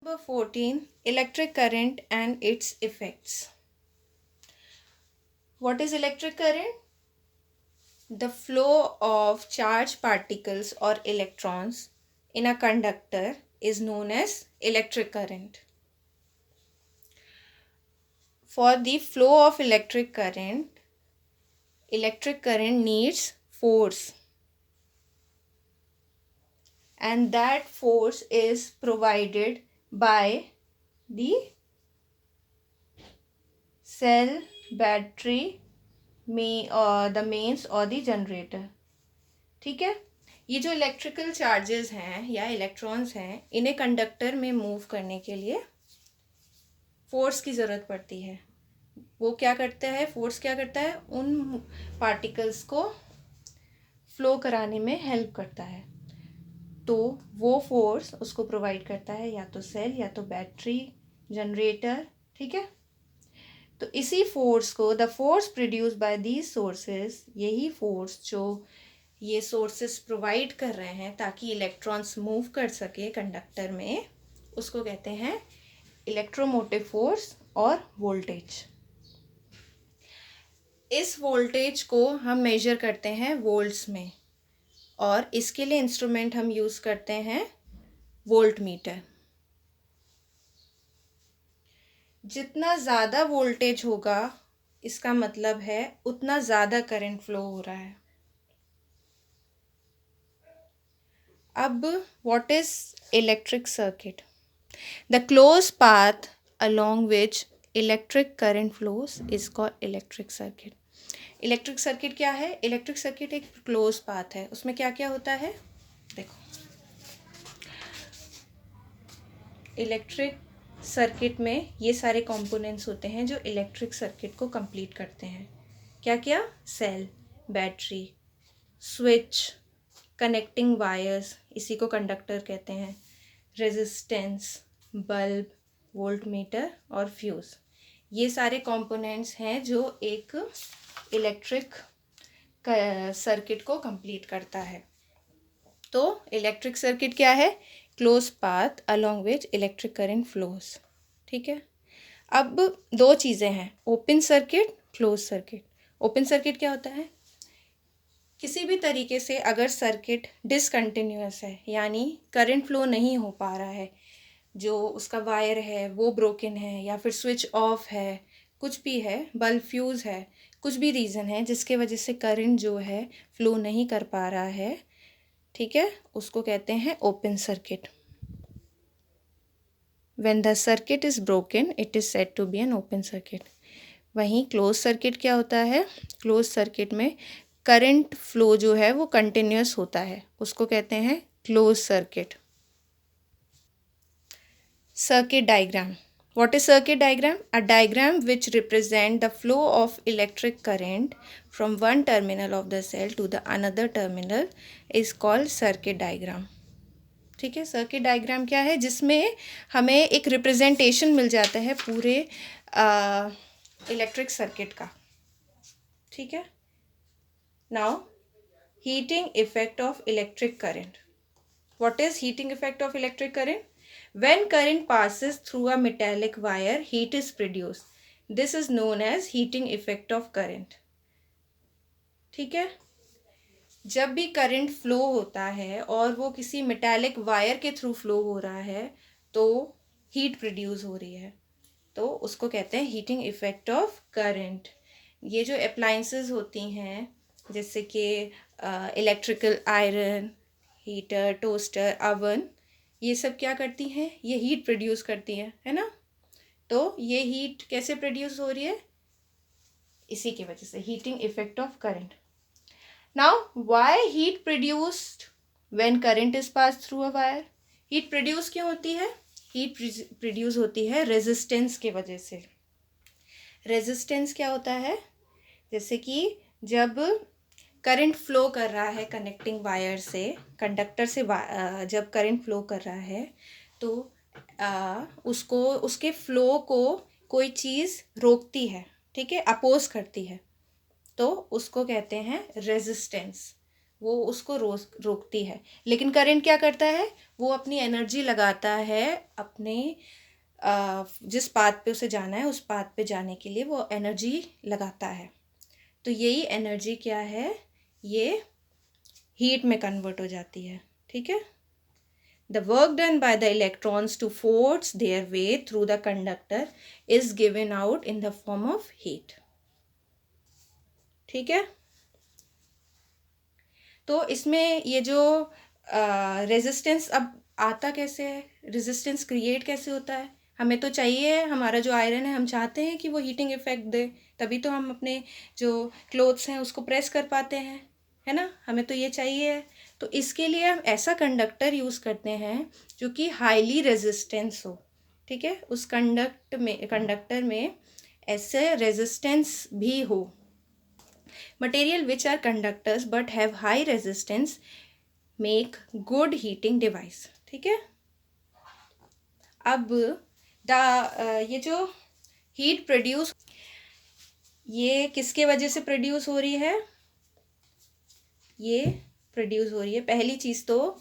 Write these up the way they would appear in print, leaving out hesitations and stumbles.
Number 14, electric current and its effects. What is electric current? The flow of charged particles or electrons in a conductor is known as electric current. For the flow of electric current needs force, and that force is provided by the cell, battery, the mains और the generator. ठीक है, ये जो electrical charges हैं या electrons हैं, इन्हें conductor में मूव करने के लिए फोर्स की ज़रूरत पड़ती है. वो क्या करता है, फोर्स क्या करता है, उन पार्टिकल्स को फ्लो कराने में हेल्प करता है. तो वो फोर्स उसको प्रोवाइड करता है या तो सेल या तो बैटरी, जनरेटर. ठीक है, तो इसी फोर्स को, the force produce by these sources, यही फोर्स जो ये सोर्सेस प्रोवाइड कर रहे हैं ताकि इलेक्ट्रॉन्स मूव कर सके कंडक्टर में, उसको कहते हैं इलेक्ट्रोमोटिव फोर्स और वोल्टेज. इस वोल्टेज को हम मेजर करते हैं वोल्ट्स में, और इसके लिए इंस्ट्रूमेंट हम यूज़ करते हैं वोल्ट मीटर. जितना ज़्यादा वोल्टेज होगा, इसका मतलब है उतना ज़्यादा करंट फ्लो हो रहा है. अब what is electric circuit? The close path along which electric current flows is called electric circuit. Electric circuit क्या है? इलेक्ट्रिक सर्किट एक क्लोज पाथ है. उसमें क्या क्या होता है? देखो, इलेक्ट्रिक सर्किट में ये सारे कंपोनेंट्स होते हैं जो इलेक्ट्रिक सर्किट को कंप्लीट करते हैं. क्या क्या? Cell, battery, switch, connecting wires, इसी को कंडक्टर कहते हैं, रेजिस्टेंस, बल्ब, वोल्ट मीटर और फ्यूज़. ये सारे कंपोनेंट्स हैं जो एक इलेक्ट्रिक सर्किट को कंप्लीट करता है. तो इलेक्ट्रिक सर्किट क्या है? Close path along which electric current flows. ठीक है, अब दो चीज़ें हैं, open circuit, close circuit. Open circuit क्या होता है? किसी भी तरीके से अगर सर्किट डिसकंटिन्यूअस है, यानी करंट फ्लो नहीं हो पा रहा है, जो उसका वायर है वो ब्रोकन है, या फिर स्विच ऑफ है, कुछ भी है, बल्ब फ्यूज़ है, कुछ भी रीज़न है जिसके वजह से करंट जो है फ्लो नहीं कर पा रहा है, ठीक है, उसको कहते हैं open circuit. When the circuit is broken it is said to be an open circuit. वहीं क्लोज सर्किट क्या होता है? क्लोज सर्किट में करंट फ्लो जो है वो कंटिन्यूअस होता है, उसको कहते हैं close circuit. Circuit diagram. What is circuit diagram? A diagram which represent the flow of electric current from one terminal of the cell to the another terminal is called circuit diagram. ठीक है, circuit diagram क्या है? जिसमें हमें एक representation मिल जाता है पूरे इलेक्ट्रिक सर्किट का. ठीक है, now heating effect of electric current. What is heating effect of electric current? When current passes through a metallic wire, heat is produced. This is known as heating effect of current. ठीक है, जब भी current flow होता है और वो किसी metallic wire के थ्रू फ्लो हो रहा है तो हीट प्रोड्यूस हो रही है, तो उसको कहते हैं हीटिंग इफेक्ट ऑफ करंट. ये जो अप्लायंसेस होती हैं जैसे कि electrical iron, heater, toaster, oven, ये सब क्या करती हैं? ये हीट प्रोड्यूस करती हैं, है ना. तो ये हीट कैसे प्रोड्यूस हो रही है? इसी की वजह से, heating effect of current. Now why heat produced when current is pass through a wire? Heat produce क्यों होती है? हीट प्रोड्यूस होती है रेजिस्टेंस के वजह से. रेजिस्टेंस क्या होता है? जैसे कि जब करंट फ्लो कर रहा है कनेक्टिंग वायर से, कंडक्टर से, जब करंट फ्लो कर रहा है तो उसको, उसके फ्लो को कोई चीज़ रोकती है, ठीक है, अपोज करती है, तो उसको कहते हैं रेजिस्टेंस. वो उसको रोकती है। लेकिन करंट क्या करता है, वो अपनी एनर्जी लगाता है अपने जिस पाथ पे उसे जाना है उस पाथ पे जाने के लिए वो एनर्जी लगाता है। तो यही एनर्जी क्या है, ये हीट में कन्वर्ट हो जाती है। ठीक है। The work done by the electrons to force their way through the conductor is given out in the form of heat. ठीक है। तो इसमें ये जो रेजिस्टेंस अब आता कैसे है, रेजिस्टेंस क्रिएट कैसे होता है, हमें तो चाहिए हमारा जो आयरन है, हम चाहते हैं कि वो हीटिंग इफेक्ट दे, तभी तो हम अपने जो क्लोथ्स हैं उसको प्रेस कर पाते हैं, है ना, हमें तो ये चाहिए। तो इसके लिए हम ऐसा कंडक्टर यूज़ करते हैं जो कि हाईली रेजिस्टेंस हो। ठीक है, उस कंडक्टर में ऐसे रेजिस्टेंस भी हो। Material which are conductors but have high resistance make good heating device. ठीक है। अब ये जो हीट प्रोड्यूस, ये किसके वजह से प्रोड्यूस हो रही है, ये प्रोड्यूस हो रही है पहली चीज़ तो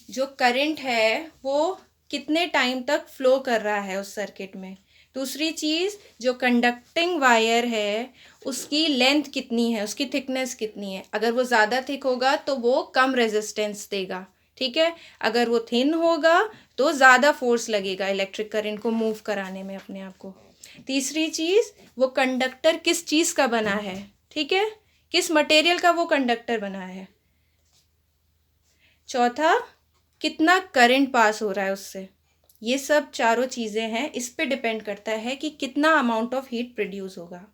जो करंट है वो कितने टाइम तक फ्लो कर रहा है उस सर्किट में। दूसरी चीज़ जो कंडक्टिंग वायर है उसकी लेंथ कितनी है, उसकी थिकनेस कितनी है। अगर वो ज़्यादा थिक होगा तो वो कम रेजिस्टेंस देगा। ठीक है, अगर वो थिन होगा तो ज़्यादा फोर्स लगेगा इलेक्ट्रिक करंट को मूव कराने में अपने आप को। तीसरी चीज़ वो कंडक्टर किस चीज़ का बना है, ठीक है, किस मटेरियल का वो कंडक्टर बना है। चौथा कितना करंट पास हो रहा है उससे। ये सब चारों चीज़ें हैं, इस पे डिपेंड करता है कि कितना अमाउंट ऑफ हीट प्रोड्यूस होगा।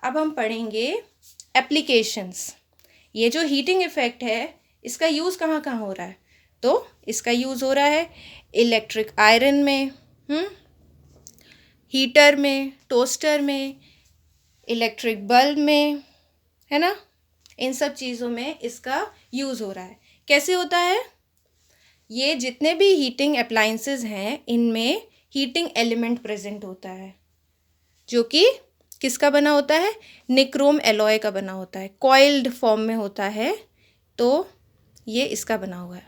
अब हम पढ़ेंगे एप्लीकेशंस। ये जो हीटिंग इफेक्ट है इसका यूज़ कहाँ कहाँ हो रहा है, तो इसका यूज़ हो रहा है इलेक्ट्रिक आयरन में, हीटर में, टोस्टर में, इलेक्ट्रिक बल्ब में, है ना, इन सब चीज़ों में इसका यूज़ हो रहा है। कैसे होता है, ये जितने भी हीटिंग अप्लायंसेस हैं इनमें हीटिंग एलिमेंट प्रेजेंट होता है जो कि किसका बना होता है, निक्रोम एलॉय का बना होता है, कॉइल्ड फॉर्म में होता है, तो ये इसका बना हुआ है।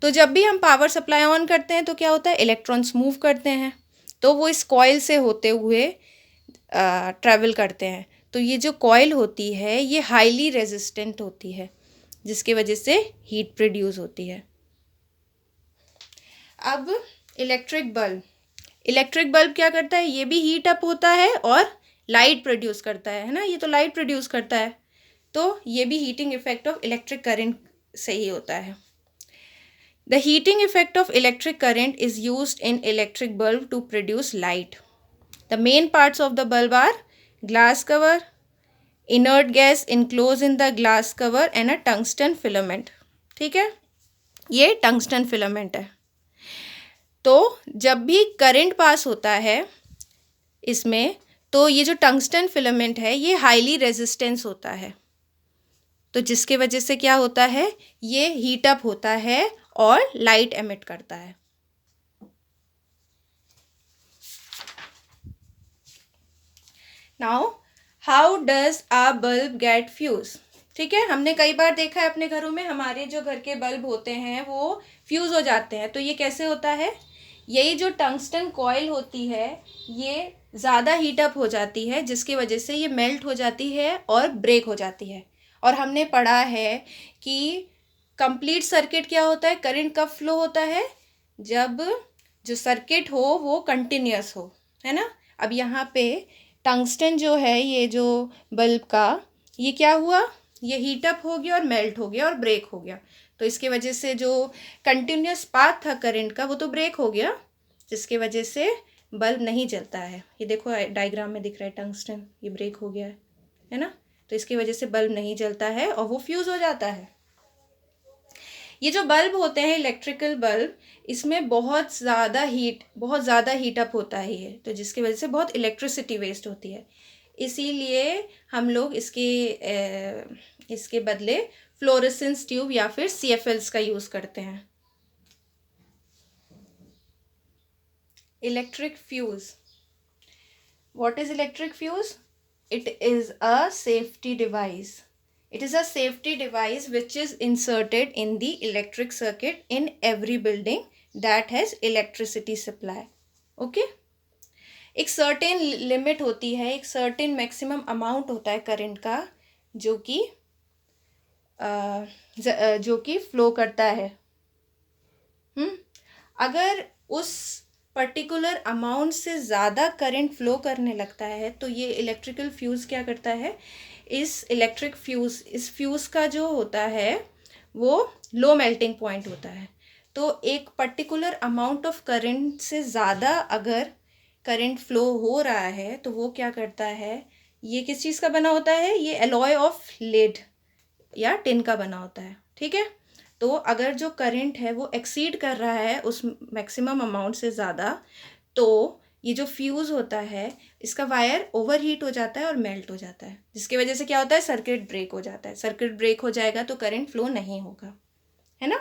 तो जब भी हम पावर सप्लाई ऑन करते हैं तो क्या होता है, इलेक्ट्रॉन्स मूव करते हैं, तो वो इस कॉइल से होते हुए ट्रैवल करते हैं। तो ये जो कॉइल होती है ये हाईली रेजिस्टेंट होती है जिसकी वजह से हीट प्रोड्यूस होती है। अब इलेक्ट्रिक बल्ब क्या करता है, ये भी हीट अप होता है और लाइट प्रोड्यूस करता है ना, ये तो लाइट प्रोड्यूस करता है, तो ये भी heating effect of electric current से ही होता है। The heating effect of electric current is used in electric bulb to produce light. The main parts of the bulb are glass cover, inert gas enclose in the glass cover and a tungsten filament. ठीक है, ये tungsten filament है। तो जब भी current pass होता है इसमें तो ये जो टंगस्टन फिलामेंट है ये हाईली रेजिस्टेंस होता है, तो जिसके वजह से क्या होता है, ये हीट अप होता है और लाइट एमिट करता है। Now how does a bulb get fuse. ठीक है, हमने कई बार देखा है अपने घरों में, हमारे जो घर के बल्ब होते हैं वो फ्यूज हो जाते हैं। तो ये कैसे होता है, यही जो टंगस्टन कॉइल होती है ये ज़्यादा हीट अप हो जाती है जिसकी वजह से ये मेल्ट हो जाती है और ब्रेक हो जाती है। और हमने पढ़ा है कि कंप्लीट सर्किट क्या होता है, करंट कब फ्लो होता है, जब जो सर्किट हो वो कंटिन्यूस हो, है ना। अब यहाँ पे टंगस्टन जो है, ये जो बल्ब का, ये क्या हुआ, ये हीट अप हो गया और मेल्ट हो गया और ब्रेक हो गया। तो इसके वजह से जो कंटिन्यूस पाथ था करंट का वो तो ब्रेक हो गया, जिसके वजह से बल्ब नहीं जलता है। ये देखो डायग्राम में दिख रहा है टंगस्टन, ये ब्रेक हो गया है ना, तो इसकी वजह से बल्ब नहीं जलता है और वो फ्यूज हो जाता है। ये जो बल्ब होते हैं इलेक्ट्रिकल बल्ब, इसमें बहुत ज़्यादा हीट अप होता है ये, तो जिसकी वजह से बहुत इलेक्ट्रिसिटी वेस्ट होती है। इसीलिए हम लोग इसके बदले फ्लोरेसेंस ट्यूब या फिर CFLs का यूज़ करते हैं। Electric fuse, what is electric fuse, it is a safety device. It is a safety device which is inserted in the electric circuit in every building that has electricity supply. Okay. एक certain limit होती है, एक certain maximum amount होता है current का जो कि flow करता है. अगर उस पर्टिकुलर अमाउंट से ज़्यादा करंट फ्लो करने लगता है तो ये इलेक्ट्रिकल फ्यूज़ क्या करता है, इस फ्यूज़ का जो होता है वो लो मेल्टिंग पॉइंट होता है. तो एक पर्टिकुलर अमाउंट ऑफ करंट से ज़्यादा अगर करंट फ्लो हो रहा है तो वो क्या करता है, ये किस चीज़ का बना होता है, ये एलॉय ऑफ लेड या टिन का बना होता है. ठीक है. तो अगर जो करंट है वो एक्सीड कर रहा है उस मैक्सिमम अमाउंट से ज़्यादा, तो ये जो फ्यूज़ होता है इसका वायर ओवर हीट हो जाता है और मेल्ट हो जाता है, जिसकी वजह से क्या होता है, सर्किट ब्रेक हो जाता है. सर्किट ब्रेक हो जाएगा तो करंट फ्लो नहीं होगा, है ना.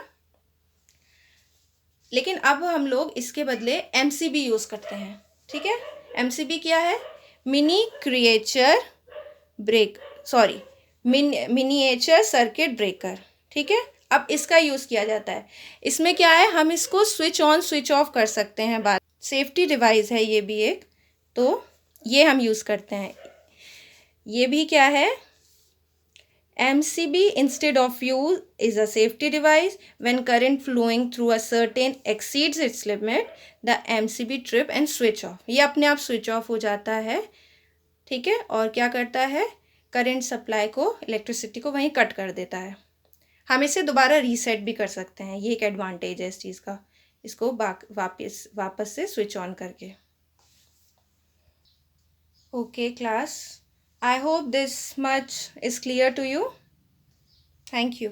लेकिन अब हम लोग इसके बदले एमसीबी यूज़ करते हैं. ठीक है. एमसीबी क्या है, मिनिएचर सर्किट ब्रेकर. ठीक है. अब इसका यूज़ किया जाता है. इसमें क्या है, हम इसको स्विच ऑन स्विच ऑफ कर सकते हैं. बात सेफ्टी डिवाइस है ये भी एक, तो ये हम यूज़ करते हैं. ये भी क्या है, MCB instead of fuse is a safety device. When current flowing through a certain exceeds its limit, the MCB trip and switch off. ये अपने आप स्विच ऑफ हो जाता है. ठीक है. और क्या करता है, करंट सप्लाई को, इलेक्ट्रिसिटी को वहीं कट कर देता है. हम इसे दोबारा रीसेट भी कर सकते हैं. ये एक एडवांटेज है इस चीज़ का, इसको वापस से स्विच ऑन करके. Okay class, I hope this much is clear to you. Thank you.